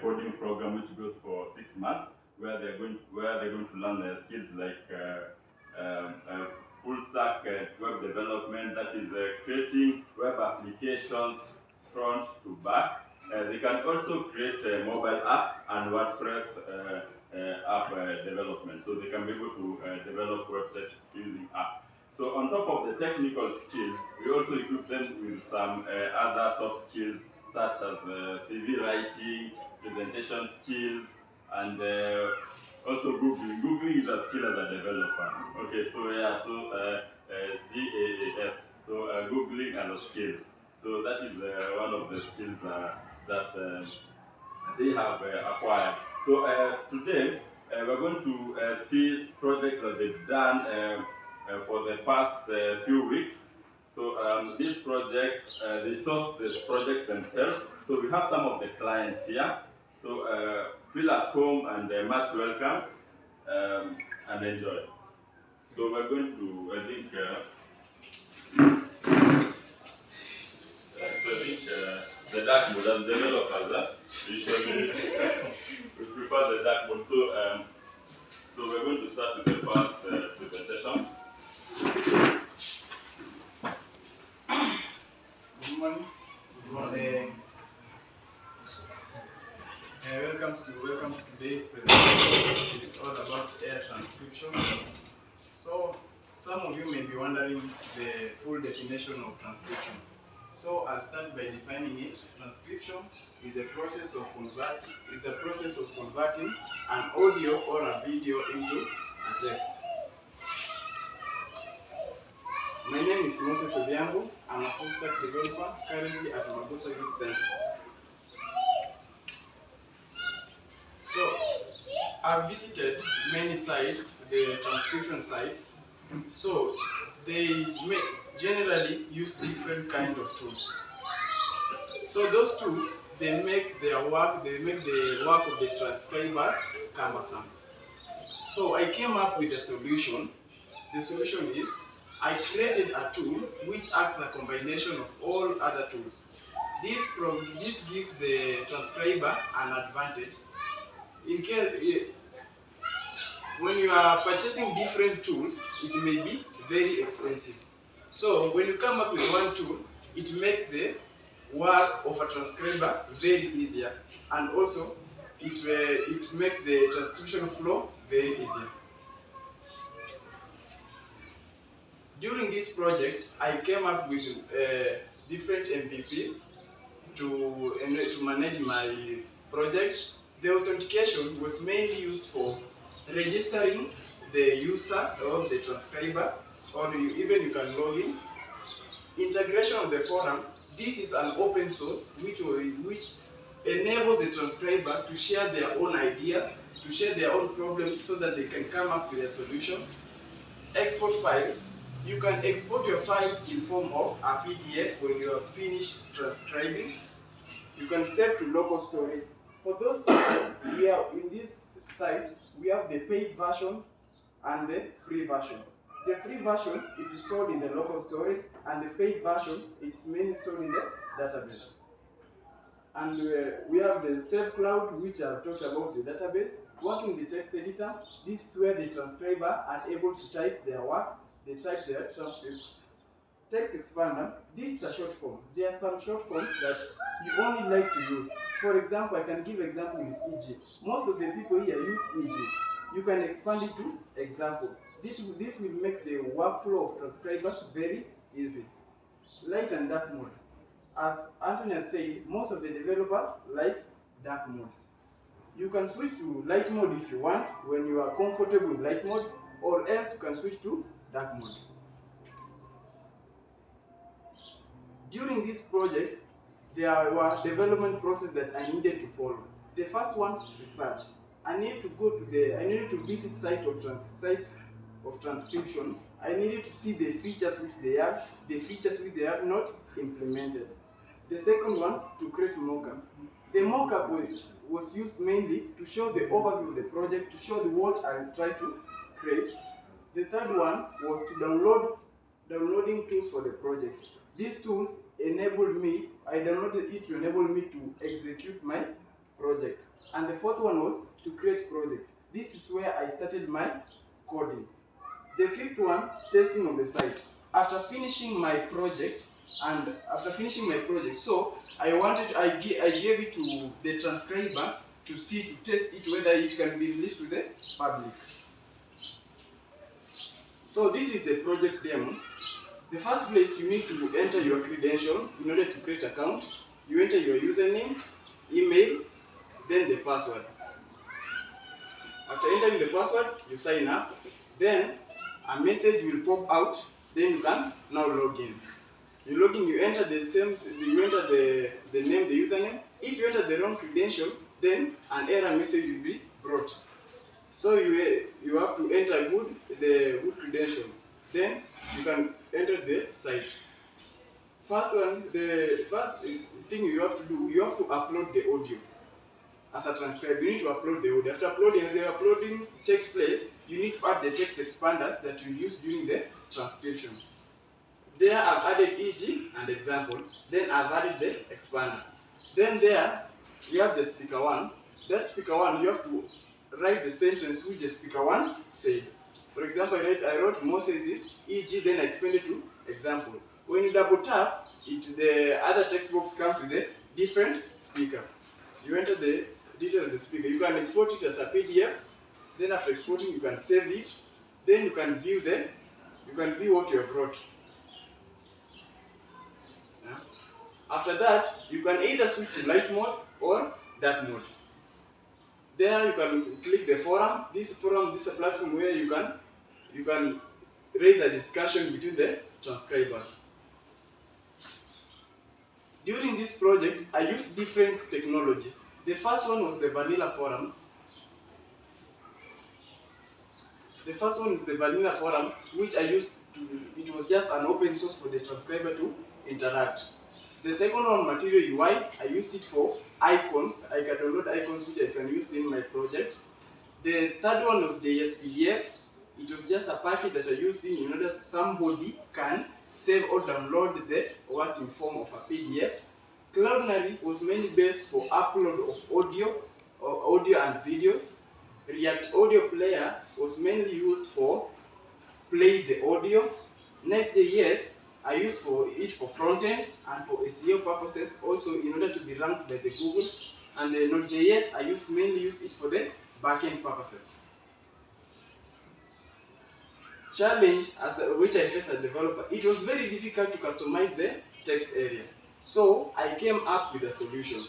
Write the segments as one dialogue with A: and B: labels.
A: coding program which goes for 6 months, where they're going to learn skills like full stack web development, that is creating web applications front to back. They can also create mobile apps and WordPress app development, so they can be able to develop websites using app. So on top of the technical skills, we also equip them with some other soft skills such as CV writing, presentation skills, and also Googling. Googling is a skill as a developer. Okay, so yeah, so GAAS. So Googling as a skill. So that is one of the skills that they have acquired. So today we're going to see projects that they've done for the past few weeks. So these projects, they source the projects themselves. So we have some of the clients here. So feel at home and much welcome and enjoy. So we're going to, I think, the dark mode as developers, usually we prefer the dark mode. So we're going to start with the first presentation.
B: Good morning. Good morning. Welcome to today's presentation. It's all about air transcription. So some of you may be wondering the full definition of transcription. So I'll start by defining it. Transcription is a process of converting an audio or a video into a text. My name is Moses Odhiambo. I'm a full stack developer currently at Magoso Youth Center. So I've visited many sites, the transcription sites. So they generally use different kind of tools. So those tools, they make the work of the transcribers cumbersome. So I came up with a solution. The solution is I created a tool which acts as a combination of all other tools. This gives the transcriber an advantage. In case when you are purchasing different tools, it may be very expensive. So when you come up with one tool, it makes the work of a transcriber very easier, and also it makes the transcription flow very easier. During this project, I came up with different MVPs to manage my project. The authentication was mainly used for registering the user or the transcriber, or you can log in. Integration of the forum. This is an open source which enables the transcriber to share their own ideas, to share their own problems so that they can come up with a solution. Export files. You can export your files in form of a PDF when you have finished transcribing. You can save to local storage. For those people, we have in this site, we have the paid version and the free version. The free version, it is stored in the local storage, and the paid version, it's mainly stored in the database. And we have the Save Cloud, which I've talked about the database. Working the text editor, this is where the transcriber are able to type their work. They type their transcript. Text expander, this is a short form. There are some short forms that you only like to use. For example, I can give example with EG. Most of the people here use EG. You can expand it to example. This will make the workflow of transcribers very easy. Light and dark mode. As Anthony has said, most of the developers like dark mode. You can switch to light mode if you want, when you are comfortable with light mode, or else you can switch to dark mode. During this project, there were development process that I needed to follow. The first one, research. I needed to visit sites of transcription. I needed to see the features which they have, the features which they have not implemented. The second one, to create mockup. The mockup was used mainly to show the overview of the project, to show what I try to create. The third one was to downloading tools for the project. These tools enabled me, I downloaded it to enable me to execute my project. And the fourth one was to create project. This is where I started my coding. The fifth one, testing of the site. After finishing my project, so I gave it to the transcriber to test it whether it can be released to the public. So this is the project demo. The first place, you need to enter your credential in order to create an account. You enter your username, email, then the password. After entering the password, you sign up. Then a message will pop out. Then you can now log in. You log in. You enter the name, the username. If you enter the wrong credential, then an error message will be brought. So you have to enter the good credential. Then you can enter the site. The first thing you have to do, you have to upload the audio. As a transcriber, you need to upload the audio. After the uploading takes place, you need to add the text expanders that you use during the transcription. There I've added EG and example. Then I've added the expander. Then there you have the speaker one. That speaker one, you have to write the sentence which the speaker one said. For example, I wrote Moses is EG, then I expanded to example. When you double tap, the other text box comes with a different speaker. You enter the details of the speaker. You can export it as a PDF. Then after exporting, you can save it. Then you can view what you have wrote. Yeah. After that, you can either switch to light mode or dark mode. There you can click the forum. This is a platform where you can raise a discussion between the transcribers. During this project, I used different technologies. The first one was the vanilla forum. The first one is the vanilla forum, which I used it was just an open source for the transcriber to interact. The second one, Material UI, I used it for icons. I can download icons which I can use in my project. The third one was JSPDF. It was just a package that I used in order somebody can save or download the working form of a PDF. Cloudinary was mainly based for upload of audio and videos. React Audio Player was mainly used for play the audio. Next.js I used it for front-end and for SEO purposes, also in order to be ranked by the Google. And the Node.js I mainly used it for the back-end purposes. Challenge which I faced as a developer, it was very difficult to customize the text area. So I came up with a solution.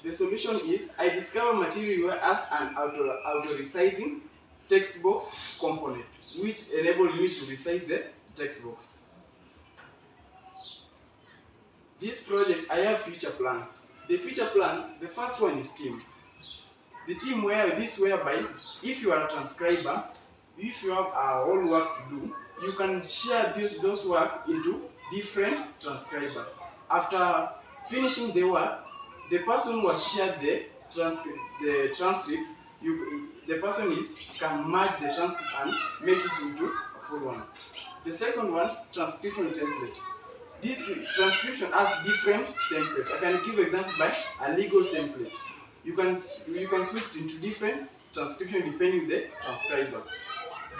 B: The solution is I discovered Material as an auto-resizing text box component, which enabled me to resize the text box. This project, I have future plans. The future plans, the first one is team. The team whereby if you are a transcriber, if you have all work to do, you can share those work into different transcribers. After finishing the work, the person who has shared the transcript, the person can merge the transcript and make it into a full one. The second one, transcription template. This transcription has different templates. I can give an example by a legal template. You can switch into different transcription depending on the transcriber.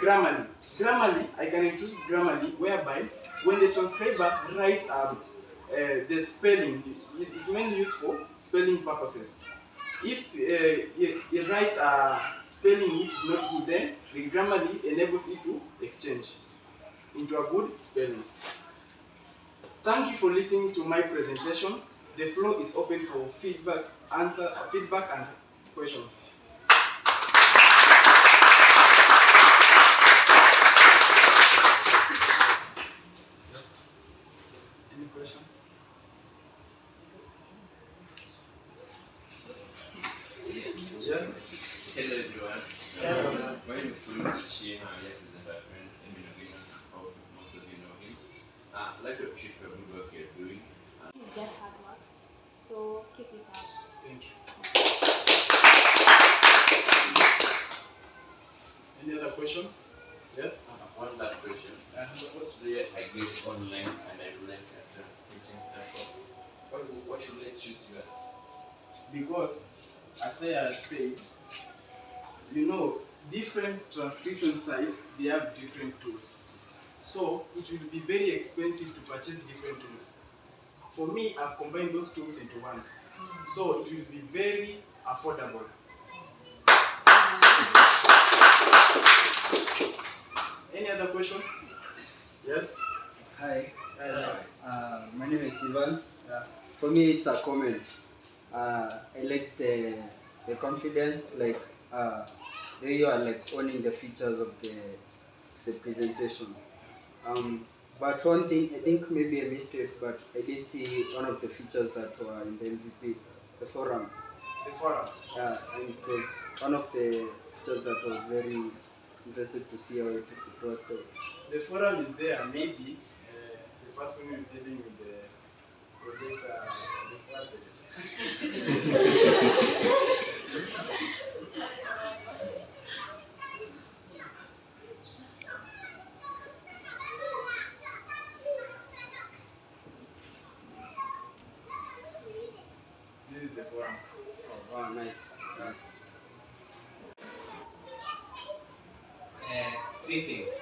B: Grammarly, I can introduce Grammarly whereby when the transcriber writes the spelling, it's mainly used for spelling purposes. If he writes a spelling which is not good, then the Grammarly enables it to exchange into a good spelling. Thank you for listening to my presentation. The floor is open for feedback and questions. Yes. Any question? Yes.
C: Hello everyone.
B: Hello.
C: My name is Chichi. I'm here to present our friend Eminem. Hope most of you know him. I'd like to appreciate the good work you're doing.
D: It's just hard work, so keep it up.
B: Thank you. Any other question? Yes.
C: One last question. Suppose today I get online and I would like a transcription platform. What should I choose yours?
B: Because as I had said, you know, different transcription sites, they have different tools. So it will be very expensive to purchase different tools. For me, I've combined those tools into one. So it will be very affordable. Any other question? Yes?
E: Hi,
B: Hi.
E: my name is Evans.
B: Yeah.
E: For me, it's a comment. I like the confidence, like the way you are like owning the features of the presentation. But one thing, I think maybe I missed it, but I did see one of the features that were in the MVP, the forum.
B: The forum.
E: And it was one of the features that was very interested to see how it worked out.
B: The forum is there. Maybe the person who is dealing with the project reported. This is the forum.
E: Oh, wow, nice.
C: Three things.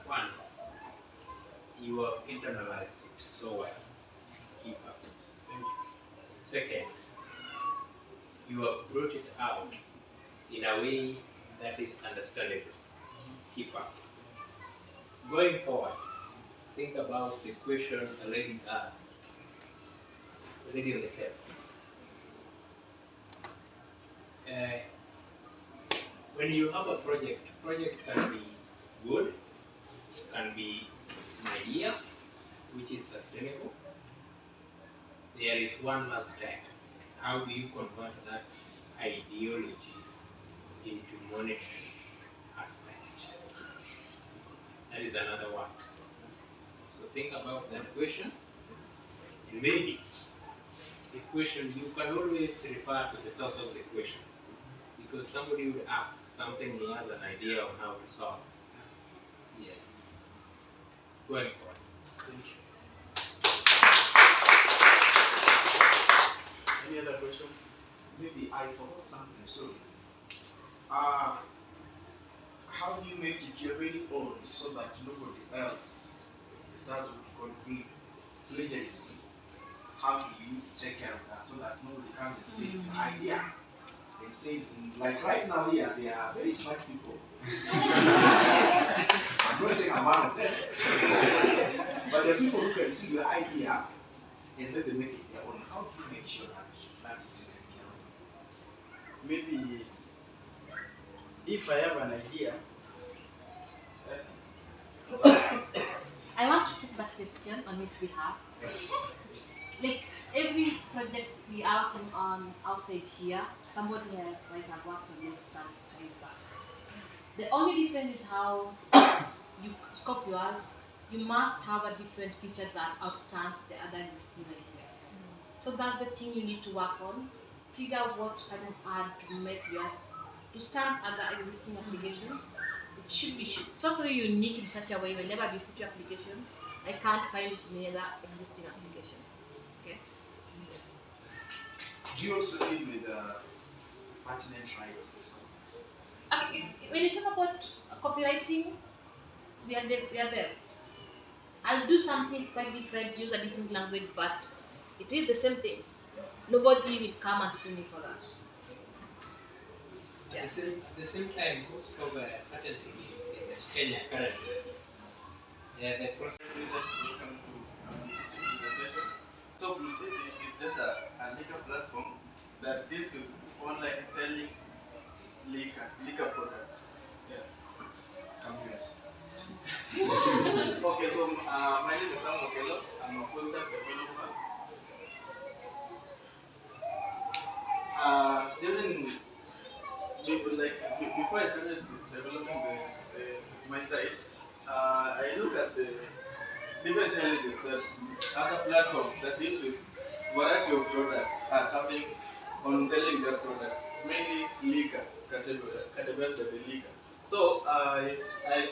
C: One, you have internalized it so well. Keep up.
B: Thank you.
C: Second, you have brought it out in a way that is understandable. Keep up. Going forward, think about the question a lady asked. The lady on the table. When you have a project can be good, can be an idea which is sustainable. There is one last step. How do you convert that ideology into monetary aspect? That is another work. So think about that question. And maybe the question, you can always refer to the source of the question. Because somebody would ask something, he has an idea on how to solve. Yes. Going forward.
B: Thank you. Any other question?
F: Maybe I forgot something, sorry. How do you make it your very own so that nobody else does what you call plagiarism? How do you take care of that so that nobody comes and steals your idea? It says, like right now here, they are very smart people. I'm not saying I'm one of them. But there are people who can see your idea and then they make it their own. How do you make sure that that is taken care of?
B: Maybe if I have an idea.
G: I want to take that question on his behalf. Like every project we are working on outside here, somebody else might have worked on it some time back. The only difference is how you scope yours. You must have a different feature that outstands the other existing idea. So that's the thing you need to work on. Figure out what can you add to make yours to stand other existing applications. It should be it's also unique in such a way whenever I visit your application, I can't find it in any other existing application. Okay.
F: Do you also deal with patent rights or something?
G: When you talk about copywriting, we are there. I'll do something quite different, use a different language, but it is the same thing. Nobody will come and sue me for that.
C: At the same time, most of patenting in Kenya currently, the process
H: Welcome to Institute presentation. So Blue City is just a legal platform that deals with online selling liquor products. Yeah.
F: Come yes.
H: Okay, so my name is Sam Okello. I'm a full stack developer. Before I started developing my site, I looked at the different challenges that other platforms that deal with variety of products are having on selling their products, mainly liquor, categorized by the liquor. So I like,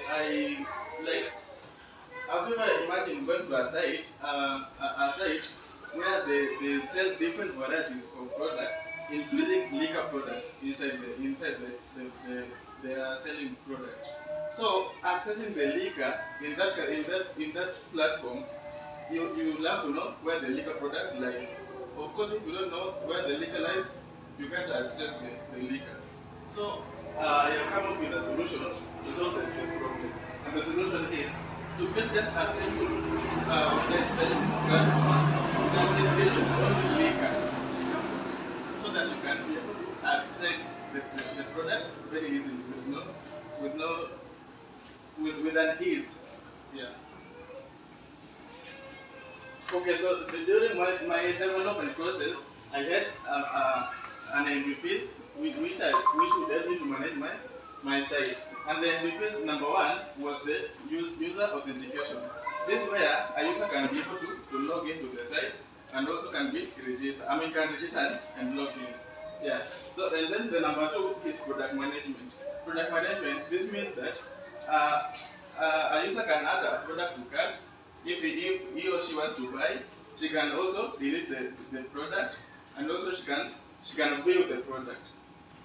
H: have you ever imagined going to a site where they sell different varieties of products including liquor products inside they are selling products. So accessing the liquor in that platform, you will have to know where the liquor products lies. Of course, if you don't know where the liquor lies, you can't access the liquor. So I have come up with a solution to solve the problem. And the solution is to get just a simple online selling platform that is dealing only liquor, so that you can be able to access the product very easily with an ease. Yeah. Okay, so during my development process, I had an MVPs which would help me to manage my site. And the MVPs number one was the user authentication. This is where a user can be able to log into the site and also can register and log in. Yeah. So and then the number two is product management. Product management, this means that a user can add a product to cart. If he or she wants to buy, she can also delete the product, and also she can view the product.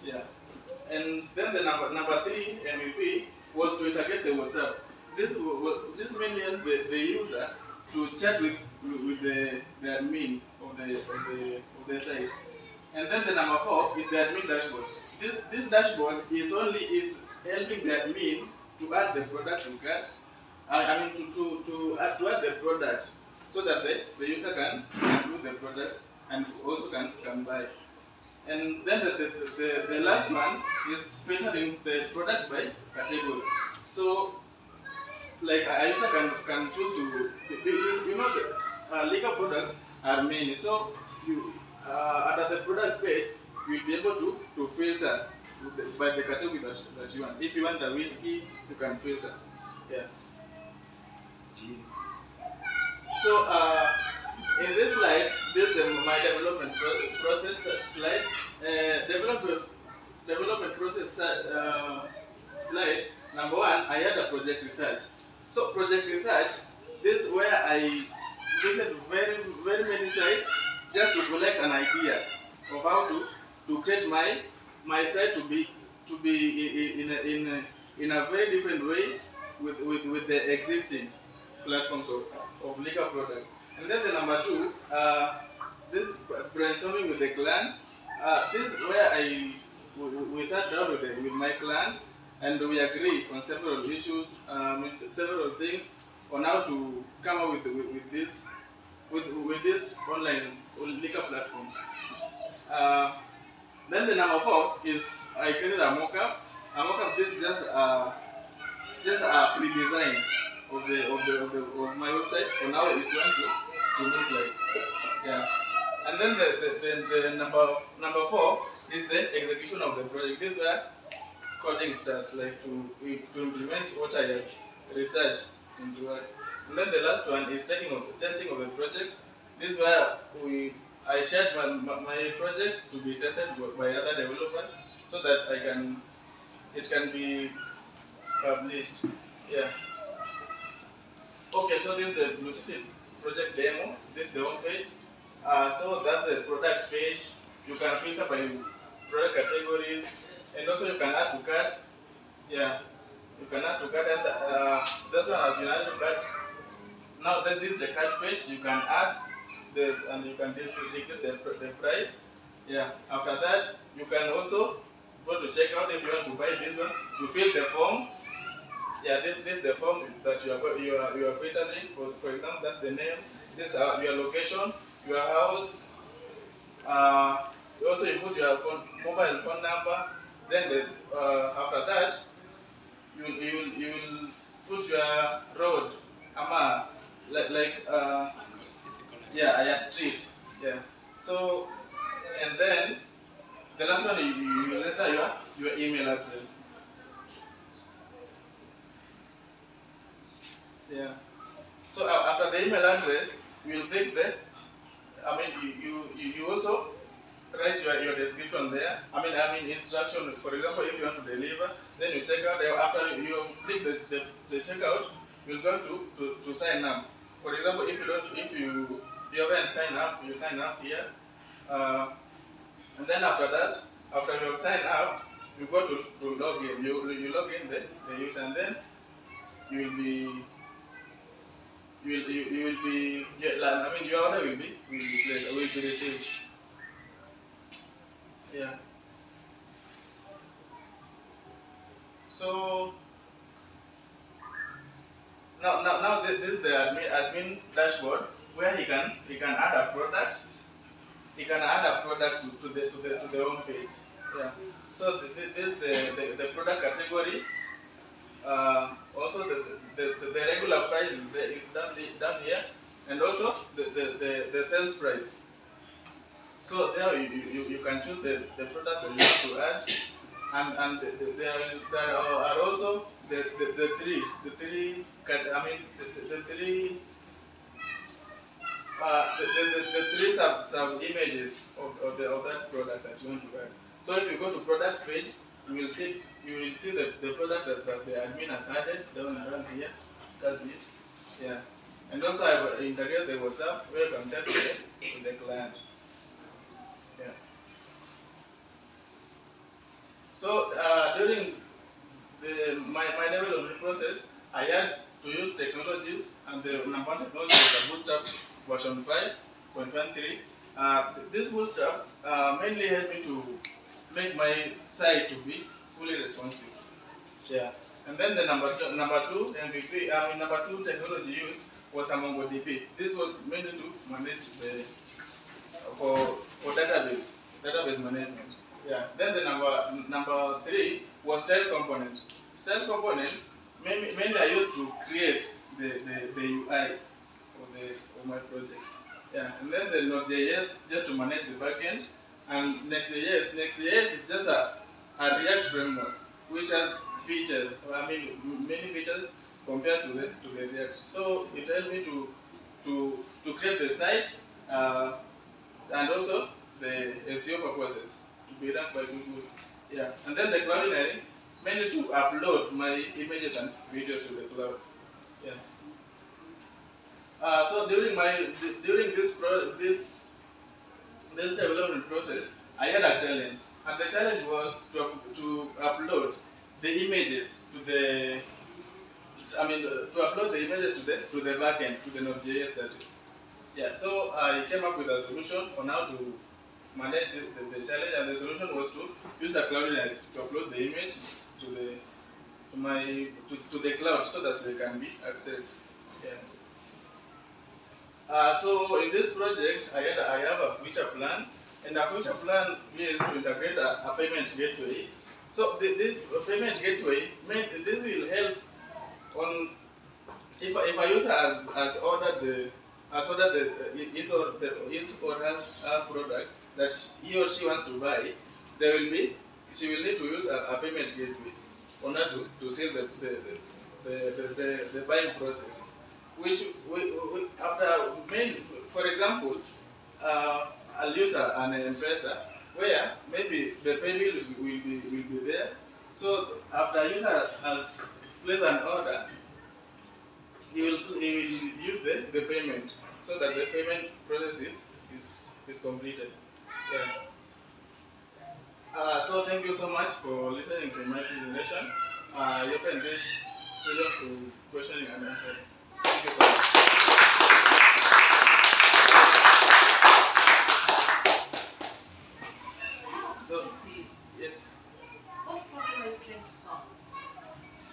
H: Yeah. And then the number three MVP was to integrate the WhatsApp. This mainly helps the user to chat with the admin of the site. And then the number four is the admin dashboard. This dashboard is helping the admin to add the product to cart. To add the product, so that the user can do the product and also can buy. And then the last one is filtering the products by category. So like a user can choose to, the liquor products are many. So you under the products page, you'll be able to filter by the category that you want. If you want a whiskey, you can filter. Yeah. So in this slide, this is my development process slide. Development process slide. Number one, I had a project research. So project research, this is where I visit very many sites just to collect an idea of how to create my site to be in a very different way with the existing platforms of liquor products. And then the number two, this brainstorming with the client. This is where we sat down with my client, and we agree on several issues, several things on how to come up with this online liquor platform. Then the number four is I created a mock-up. A mock-up, this is just a pre-design of my website on how it's going to look like. Yeah. And then the number four is the execution of the project. This is where coding starts, like to implement what I have researched into it. And then the last one is testing of the project. This is where I shared my project to be tested by other developers, so that it can be published. Yeah. Okay, so this is the Blue City project demo. This is the home page. So that's the product page. You can filter by product categories, and also you can add to cart. Yeah, you can add to cart, and that one has been added to cart. Now that this is the cart page, you can add and you can decrease the price. Yeah. After that, you can also go to checkout if you want to buy this one. You fill the form. Yeah, this is the form that you are filtering. For example, that's the name. This is your location, your house. You also input your mobile phone number. Then after that, you will put your road, a street. Yeah. So and then the last one you will enter your email address. Yeah. So after the email address, you will take you also write your description there. Instruction. For example, if you want to deliver, then you check out. After you click the checkout, you're going to sign up. For example, if you haven't signed up, you sign up here. And then after that, after you have signed up, you go to log in. You log in the user, and then you will be you will be like, I mean your order will be placed, will be received. Yeah. So now this is the admin dashboard where he can add a product. He can add a product to the home page. Yeah. So this is the product category. Also the regular price is down here, and also the sales price. So there you can choose the product that you want to add, and there are also the three I mean the three the three sub images of that product that you want to add. So if you go to products page, you will see the product that the admin has added down around here. That's it. Yeah. And also I will integrate the WhatsApp where you can chat with the client. Yeah. So during my development process, I had to use technologies, and the number one technology was a Bootstrap version 5.13. This Bootstrap mainly helped me to make my site to be fully responsive. Yeah. And then the number two MVP, number two technology used was a MongoDB. This was mainly to manage the for database management. Yeah. Then the number three was style components. Style components mainly I used to create the UI of my project. Yeah. And then the Node.js just to manage the backend, and Next.js is just a React framework which has features. I mean many features compared to the React. So it helped me to create the site. And also the SEO purposes to be done by Google. Yeah, and then the Cloudinary mainly to upload my images and videos to the cloud. Yeah. So during this development process, I had a challenge, and the challenge was to upload the images to the to upload the images to the backend, to the Node.js that is. Yeah, so I came up with a solution on how to manage the challenge, and the solution was to use a Cloudinary to upload the image to the cloud so that they can be accessed. Yeah. So in this project, I have a future plan, and a future plan is to integrate a payment gateway. So this payment gateway, this will help on if a user has ordered his or has a product that he or she wants to buy, she will need to use a payment gateway in order to save the buying process. Which after for example, I'll use an M-Pesa where maybe the pay bill will be there. So after a user has placed an order, he will use the payment so that the payment process is completed. Yeah. So thank you so much for listening to my presentation. You open this session to questioning and answering. Thank you so much. So yes.
G: What problem are you trying to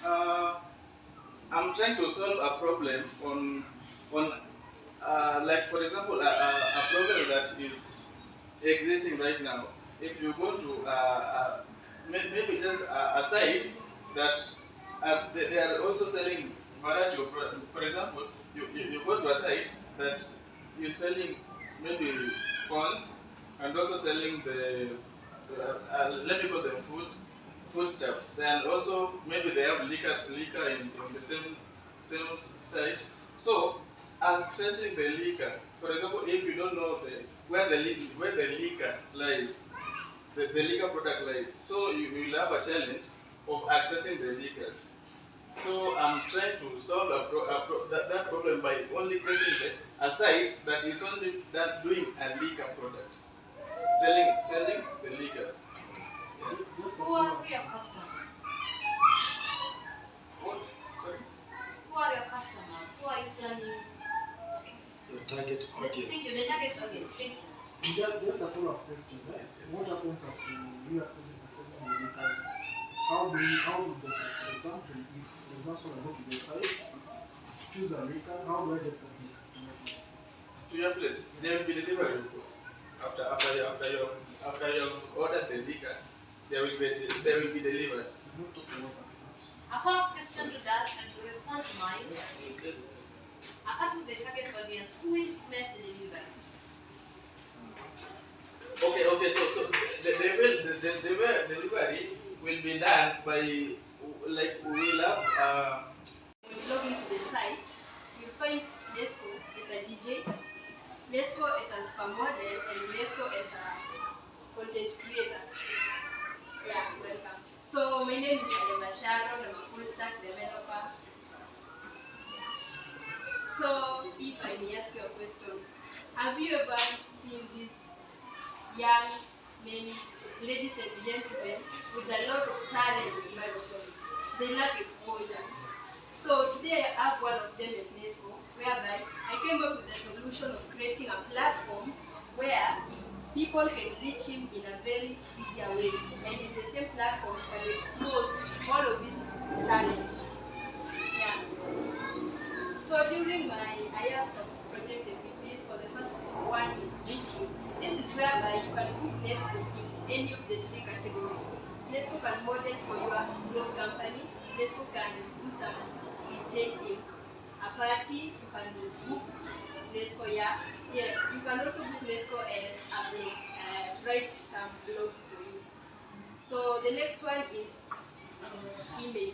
G: solve?
H: I'm trying to solve a problem on like for example a problem that is existing right now. If you go to maybe just a site that they are also selling variety of products. For example, you go to a site that is selling maybe phones and also selling the let me call them food stuff. Then also maybe they have liquor in the same site. So accessing the liquor, for example, if you don't know where the liquor lies, the liquor product lies, so you will have a challenge of accessing the liquor. So I'm trying to solve that problem by only creating a site that is only doing a liquor product. selling the liquor.
G: Who are your customers?
H: What? Sorry?
G: Who are your customers? Who are you planning?
F: Your target
G: Thank you, the target audience. Thank you.
F: Just a follow-up question, right? What happens after you accessing the liquor? How do the, for example, if for example I go to the site, choose a liquor, how do I get that liquor to my place?
H: To your place. There will be delivery, of course. After you order the liquor, there will be delivery.
F: I'm not talking about that.
G: A follow-up question to that and to respond to mine.
H: Yes.
G: Apart from the target audience, who will make the delivery?
H: Okay. So the delivery will be done by we'll have
I: When you log into the site, you'll find Nesco is a DJ, Nesco is a supermodel, and Nesco is a content creator. Yeah, welcome. So my name is Adema Sharon, I'm a full stack developer. So if I may ask you a question, have you ever seen these young men, ladies and gentlemen, with a lot of talents but they lack exposure? So today I have one of them as Nesco, whereby I came up with a solution of creating a platform where people can reach him in a very easier way, and in the same platform can expose all of these talents. Yeah. So during I have some project MVPs. For the first one is booking. This is whereby you can book Nesco in any of the 3 categories. Nesco can model for your cloth company. Nesco can do some DJing, a party. You can book Nesco, yeah. You can also book Nesco as a blog, to write some blogs for you. So the next one is email.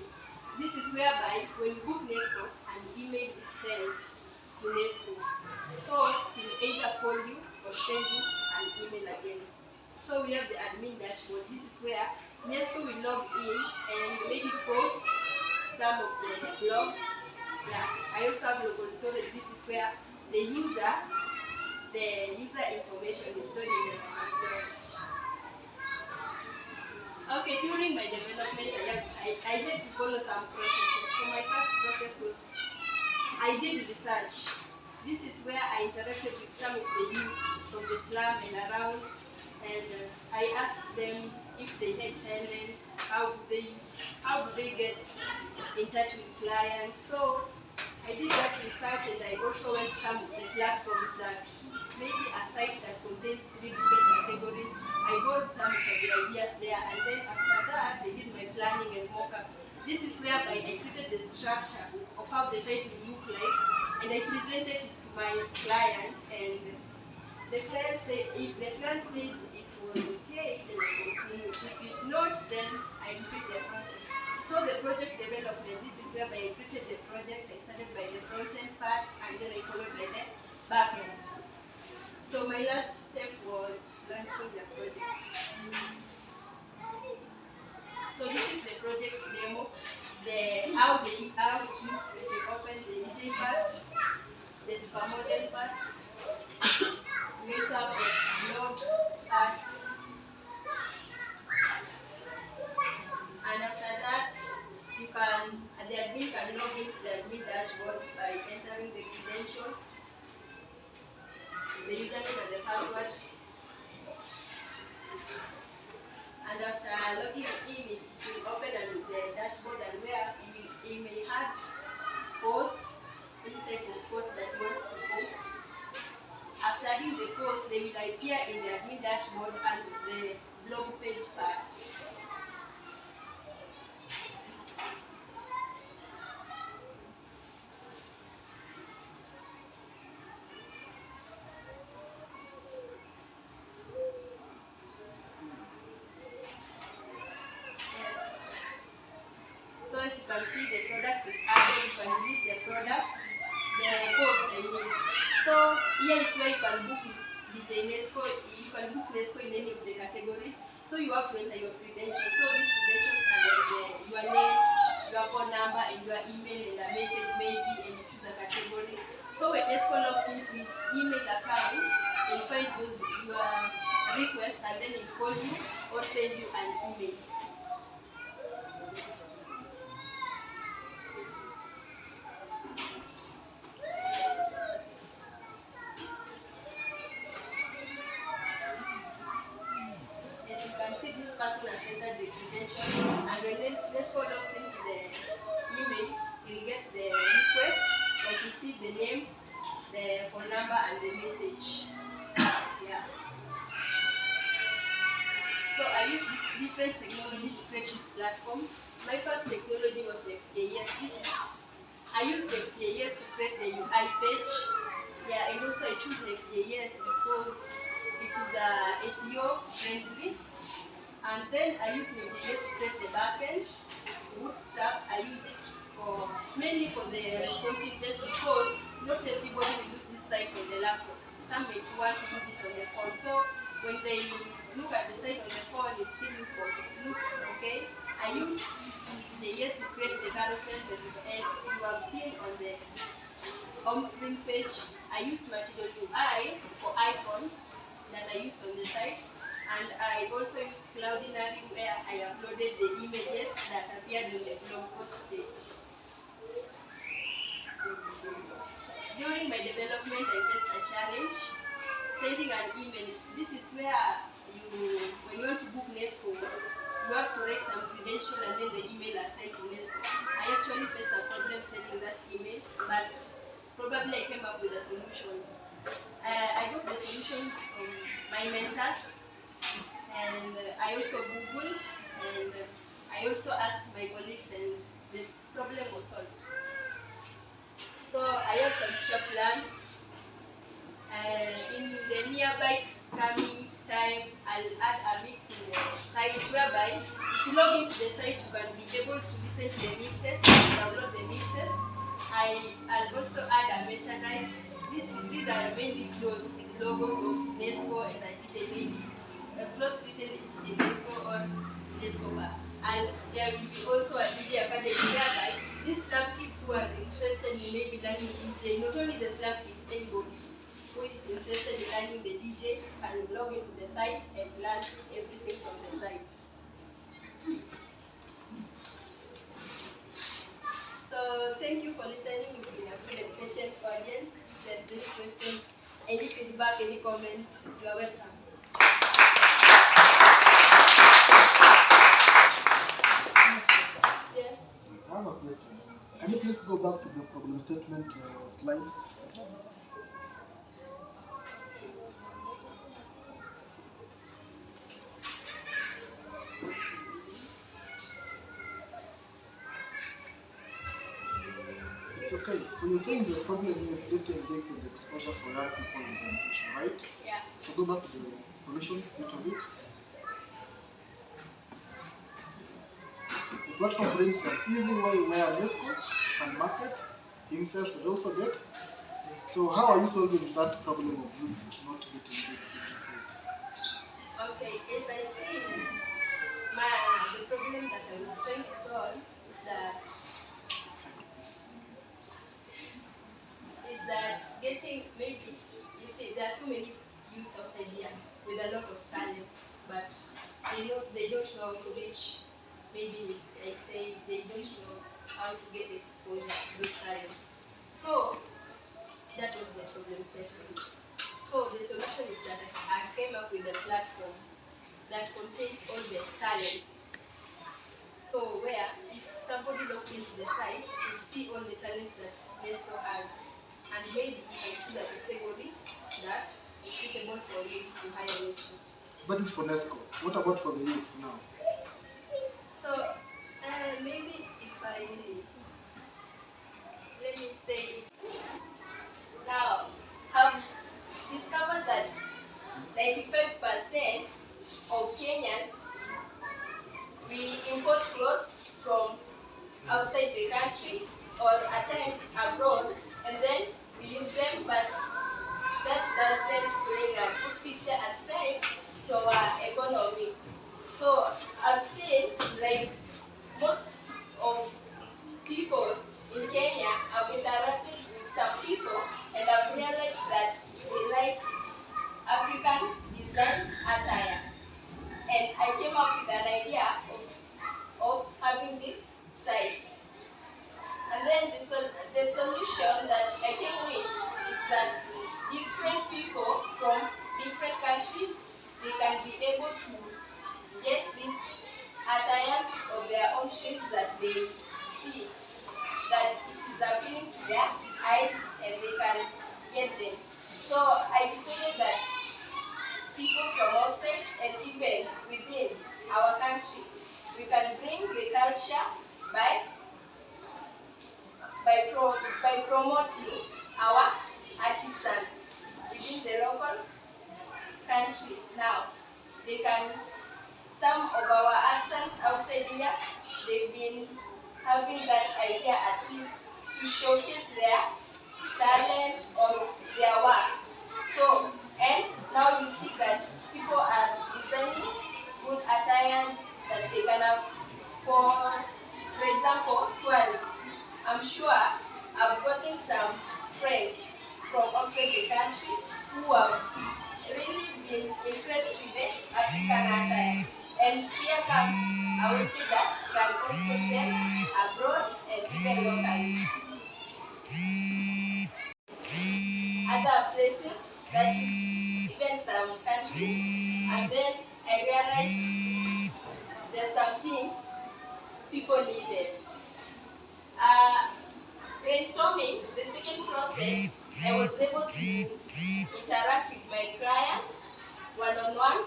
I: This is whereby when you book Nesco, an email is sent to Nesco. So he'll either call you or send you an email again. So we have the admin dashboard. This is where Nesco will log in and maybe post some of the blogs. Yeah, I also have local storage. This is where the user information is stored in the local storage. Okay, during my development, I had to follow some processes. So my first process was I did research. This is where I interacted with some of the youth from the slum and around, and I asked them if they had talent, how do they get in touch with clients. So I did that research, and I also went to some of the platforms that maybe a site that contains 3 different categories. I got some of the ideas there, and then after that I did my planning and mock-up. This is whereby I created the structure of how the site will look like, and I presented it to my client, and the client said, if the client said it was okay, then I continue. If it's not, then I repeat the process. So the project development, this is whereby I created the project. I started by the front-end part, and then I followed by the back-end. So my last step was launching the project. So this is the project demo. How it looks when you open the DJ part, the supermodel part. We also have the blog part. And after that, you can, the admin can log into the admin dashboard by entering the credentials, the username and the password. And after logging in, it will open the dashboard, and where you may add post, any type of post that you want to post. After adding the post, they will appear in the admin dashboard and the blog page part. So as you can see, the product is added. You can read the product, the post I mean. So here is where you can book DJ Nesco. You can book Nesco in any of the categories. So you have to enter your credentials. So these credentials are like your name, your phone number and your email and a message maybe, and you choose a category. So when Nesco logs into his email account, he'll find those your requests and then he'll call you or send you an email. As you can see, this person has entered the credential, and when Nesco logs into the email, you'll get the request, like you see the name, the phone number, and the message. Yeah. So I use this different technology to create this platform. My first technology was the FJS. I used the FJS to create the UI page. Yeah, and also I choose the FJS because it is SEO friendly. And then I use the FJS to create the backend. Bootstrap, I use it for mainly for the responsiveness because not everybody will use this site on the laptop. Some may want to use it on the phone. So when they look at the site on the phone, it still looks okay. I use JS to create the carousels, as you have seen on the home screen page. I used Material UI for icons that I used on the site. And I also used Cloudinary where I uploaded the images that appeared on the blog post page. During my development, I faced a challenge. Sending an email. This is where when you want to book Nesco, you have to write some credential and then the email are sent to Nesco. I actually faced a problem sending that email, but probably I came up with a solution. I got the solution from my mentors, and I also Googled, and I also asked my colleagues, and the problem was solved. So I have some future plans. In the nearby coming time, I'll add a mix in the site whereby if you log into the site, you can be able to listen to the mixes, download the mixes. I'll also add a merchandise. These are mainly clothes with logos of Nesco, as I did maybe clothes written in Nesco or Nesco bar. And there will be also a DJ Academy whereby these slum kids who are interested in maybe learning DJ, not only the slum kids, anybody who is interested in learning the DJ can log into the site and learn everything from the site. So thank you for listening. You've been a good and patient audience. If there are any questions, any feedback, any comments, you are welcome. Yes?
J: I have a question. Can you please go back to the problem statement slide? It's okay. So you're saying the problem is getting addicted exposure for young people in presentation, right?
I: Yeah.
J: So go back to the solution bit of it. The platform brings an easy way where Nesco can market himself and also get. So how are you solving that problem of youth not getting gigs in the site?
I: Okay, as I said, the problem that I was trying to solve is that getting, maybe, you see, there are so many youth outside here with a lot of talent, but they don't know how to reach. Maybe I say they don't know how to get exposure to those talents. So that was the problem statement. So the solution is that I came up with a platform that contains all the talents. So where if somebody logs into the site, you see all the talents that Nesco has, and maybe you can choose a category that is suitable for you to hire Nesco.
J: That is for Nesco. What about for the youth now?
I: So maybe if I let me say now have discovered that 95% of Kenyans we import clothes from outside the country or at times abroad, and then we use them, but that doesn't bring a good picture at times to our economy. So I've seen like most of solution that I came with is that different people from different countries, they can be able to get these attires of their own shapes that they see that it is appealing to their eyes and they can get them. So I decided that people from outside and even within our country, we can bring the culture by promoting our artisans within the local country. Now, they can, some of our artisans outside here, they've been having that idea at least to showcase their talent or their work. So, and now you see that people are designing good attires that they can have for example, tourists. I'm sure I've gotten some friends from outside the country who have really been impressed with the African attire. And here comes, I will say that can also sell abroad and even locally. Other places, that is even some countries, and then I realized there's some things people needed. Brainstorming, the second process, I was able to interact with my clients one-on-one,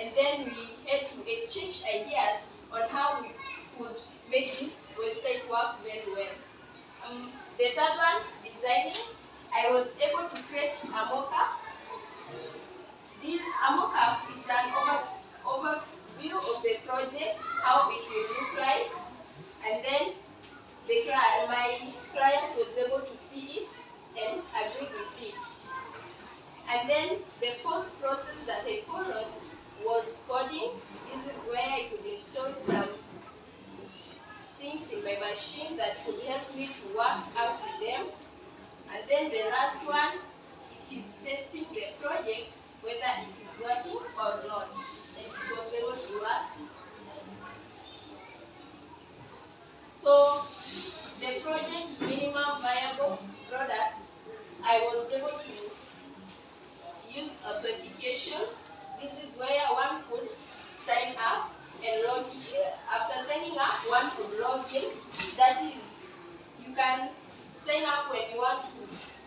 I: and then we had to exchange ideas on how we could make this website work very well. The third one, designing, I was able to create a mock-up. A mock-up is an overview of the project, how it will look like, and then my client was able to see it and agree with it. And then the fourth process that I followed was coding. This is where I could install some things in my machine that could help me to work out with them. And then the last one, it is testing the project, whether it is working or not. And it was able to work. So the project minimum viable products, I was able to use authentication. This is where one could sign up and log in. After signing up, one could log in. That is, you can sign up when you want to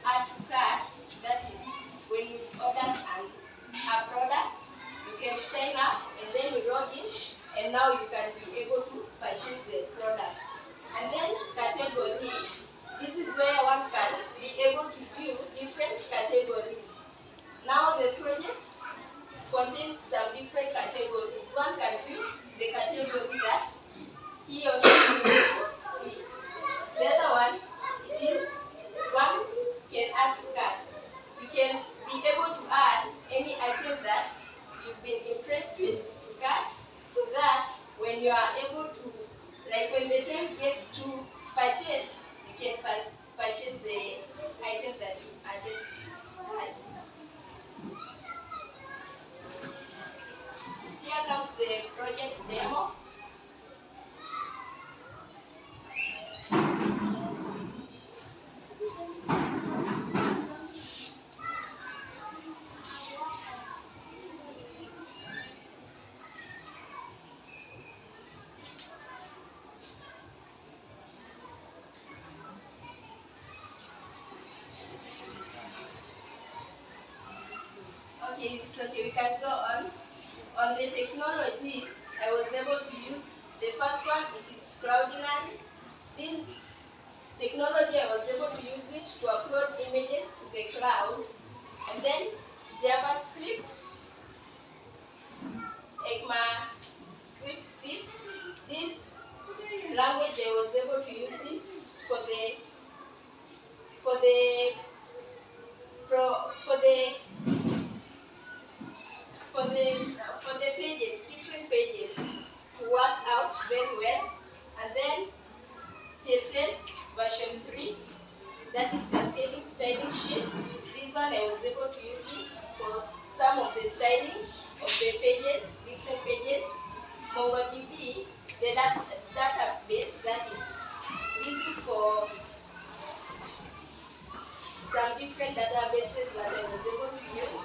I: add to cart. That is, when you order a product, you can sign up and then you log in, and now you can be able to purchase the product. And then category, this is where one can be able to view different categories. Now the project contains some different categories. One can view the category that he or she will see. The other one, it is one can add to cart. You can be able to add any item that you've been impressed with to cart, so that when you are able to, like when the time gets to purchase, you can purchase the item that you added to cart. Here comes the project demo. Okay, we can go on. On the technologies, I was able to use the first one, it is Cloudinary. This technology, I was able to use it to upload images to the cloud. And then JavaScript, ECMAScript 6. This language, I was able to use it for the pages, different pages, to work out very well. And then CSS version 3, that is cascading styling sheet. This one I was able to use it for some of the styling of the pages, different pages. MongoDB, the database, that is, this is for some different databases that I was able to use.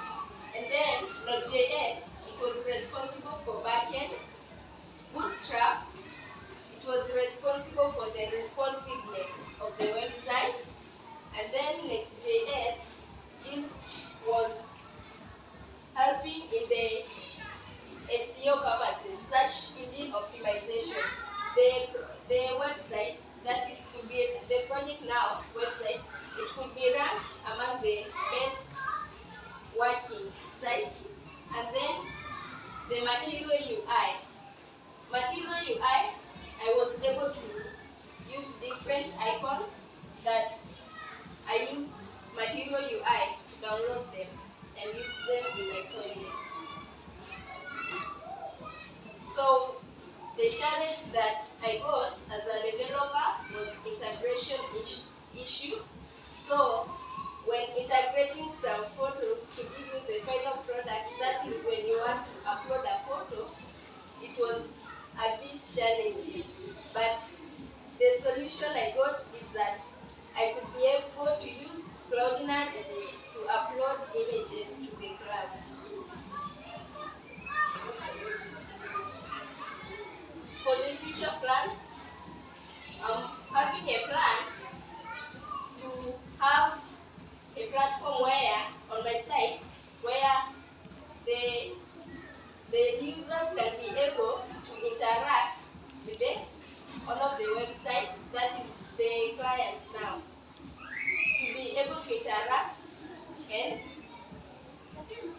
I: And then Node.js, it was responsible for backend. Bootstrap, it was responsible for the responsiveness of the website. And then Next.js, this was helping in the SEO purposes, search engine optimization. The website, that is could be the project now website, it could be ranked among the best working sites. And then the material UI. Material UI, I was able to use different icons that I use Material UI to download them and use them in my project. So the challenge that I got as a developer was integration issue. So when integrating some photos to give you the final product, that is when you want to upload a photo, it was a bit challenging. But the solution I got is that I could be able to use Cloud9 to upload images to the cloud. For the future plans, I'm having a plan to have a platform where, on my site, where the users can be able to interact with one of the websites, that is the client now. To be able to interact, and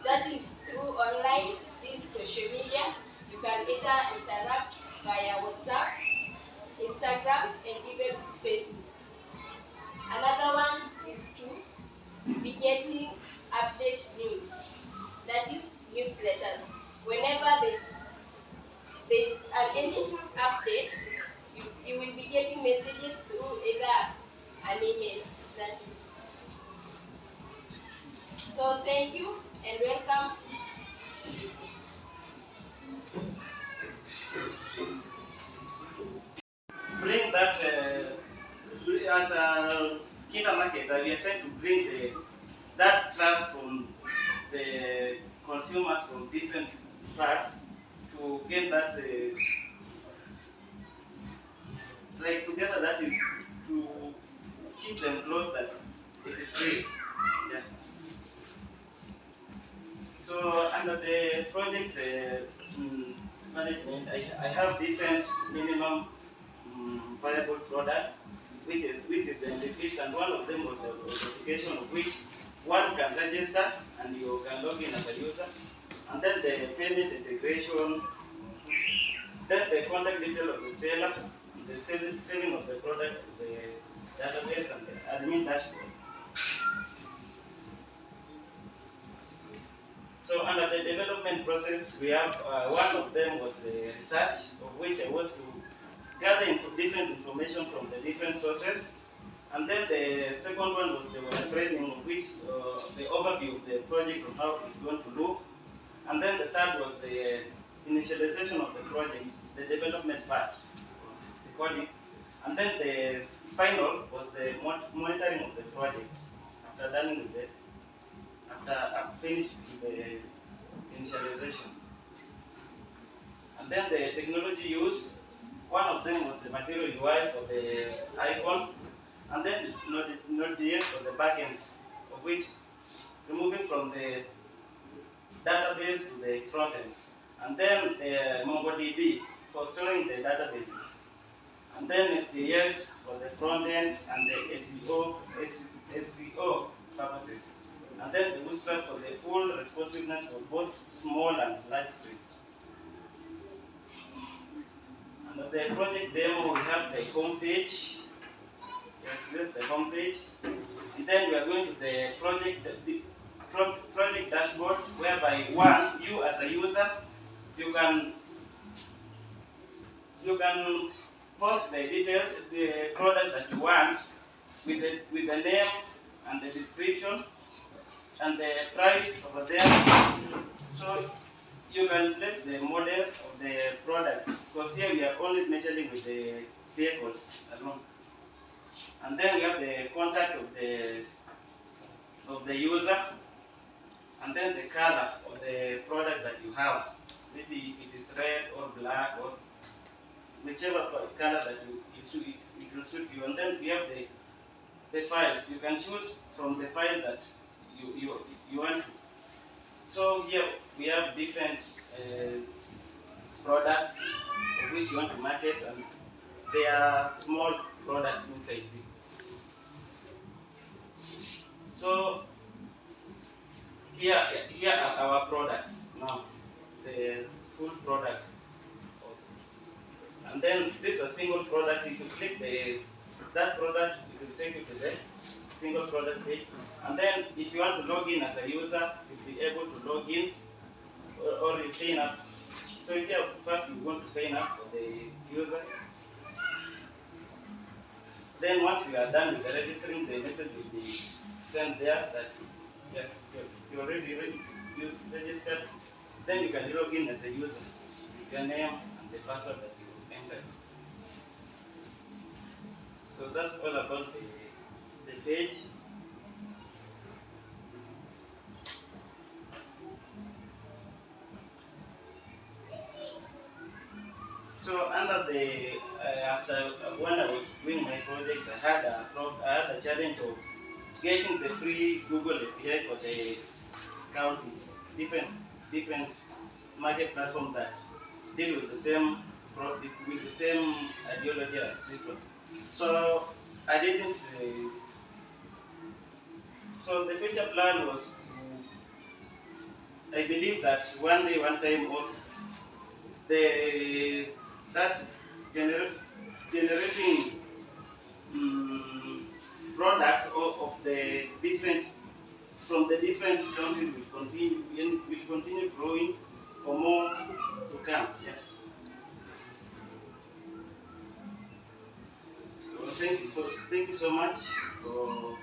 I: that is through online, this social media. You can interact via WhatsApp, Instagram, and even Facebook. Another one is to be getting update news, that is newsletters. Whenever there's any update, you will be getting messages through either an email. That is. So thank you and welcome.
F: Bring that as a Kinder marketer, we are trying to bring that trust from the consumers from different parts to get that like together, that is to keep them close that it is real. Yeah. So under the project management, I have different minimum viable products, which is the MVPs, and one of them was the notification of which one can register and you can log in as a user, and then the payment integration, then the contact detail of the seller, the selling of the product to the database, and the admin dashboard. So under the development process, we have one of them was the research, of which I was to gather different information from the different sources. And then the second one was the framing, of which the overview of the project and how it's going to look. And then the third was the initialization of the project, the development part, the coding. And then the final was the monitoring of the project after done with it, after I've finished with the initialization. And then the technology used, one of them was the material UI for the icons, and then Node.js for the backends, of which removing from the database to the front end. And then MongoDB for storing the databases. And then SDS for the front end and the SEO purposes. And then the Bootstrap for the full responsiveness for both small and large scripts. Under the project demo, we have the home page. Yes, this is the home page. And then we are going to the project dashboard, whereby one, you as a user, you can post the detail, the product that you want, with the name and the description and the price over there. So you can place the model of the product, because here we are only measuring with the vehicles alone. And then we have the contact of the of the user, and then the color of the product that you have. Maybe if it is red or black or whichever color that it will suit you. And then we have the files. You can choose from the file that you want to. So here we have different products of which you want to market, and they are small products inside it. So here are our products now, the full products. And then this is a single product. If you click that product, it will take you to the single product page. And then if you want to log in as a user, you'll be able to log in or you sign up. So here, first we want to sign up for the user. Then once you are done with the registering, the message will be sent there that yes, you're already ready, you registered. Then you can log in as a user with your name and the password that you entered. So that's all about the page. So under the after when I was doing my project, I had a challenge of getting the free Google API for the counties, different market platforms that deal with the same ideology as this one. So I didn't. So the future plan was, I believe that one day, one time, or that generating product of the different from the different countries will continue growing for more to come. Yeah. So thank you so much for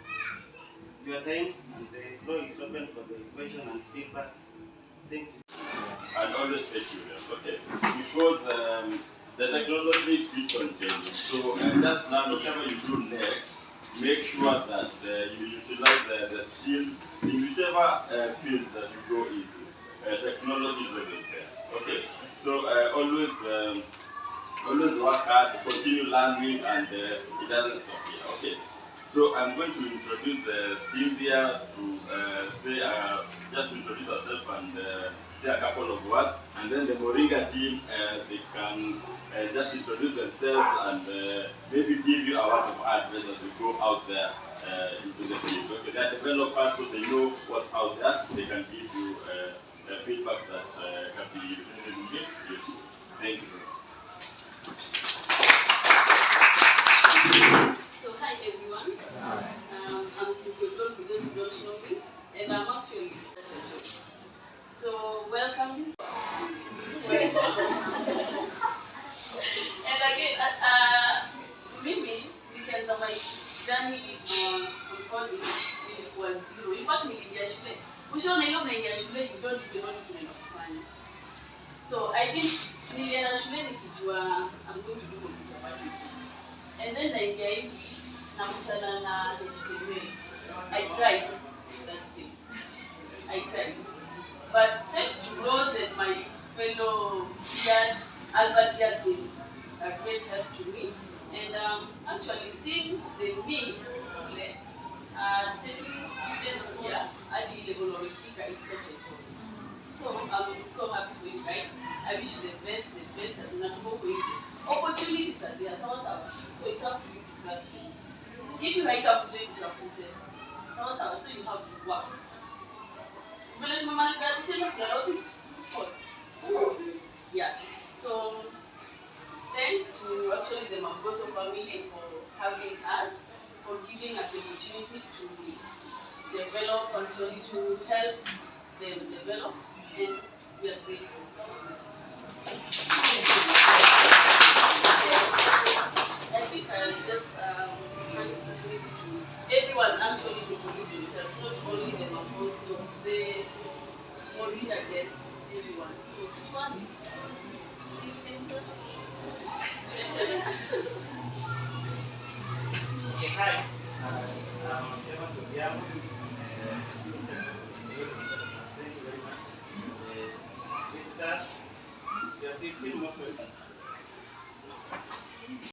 F: your time, and the floor is open for the question and feedbacks. Thank you.
A: And always stay curious, okay? Because the technology keeps on changing. So just now, whatever you do next, make sure that you utilize the skills in whichever field that you go into. Technology is always there, okay? So always work hard, continue learning, and it doesn't stop here, okay? So I'm going to introduce Cynthia to say, just introduce herself and say a couple of words, and then the Moringa team, they can just introduce themselves and maybe give you a word of advice as we go out there into the field. Okay, they are developers, so they know what's out there. They can give you feedback that can be reasonably useful. Thank you.
K: So hi everyone. I'm Cynthia for those who don't know me, and I'm actually so welcome. And again, mimi nilianza my journey on coding ilikuwa zero. In fact niliingia shule. Ushaona ile unaingia shule you don't even know what unaenda kufanya. So I didn't nilienda shule nikijua I'm going to do computer science. And then naingia hivi nakutana na HTML. I cried that day. I cried. But thanks to Rose and my fellow peers, Albert has been a great help to me. And actually seeing the need taking students here at the level of Africa is such a joy. So I'm so happy for you guys. I wish you the best as in opportunities are there. So it's up to you to grab them. Get you right up to your future. So you have to work. Yeah. So thanks to actually the Magoso family for having us, for giving us the opportunity to develop and actually to help them develop, and we are grateful. I think I just have the opportunity to everyone actually to introduce themselves, not only the Magoso, the Moringa guests, everyone. So to one, see you in the
F: Okay, hi. I'm Eva Sofiano.
H: Thank you very much. Visitors, you have been most welcome.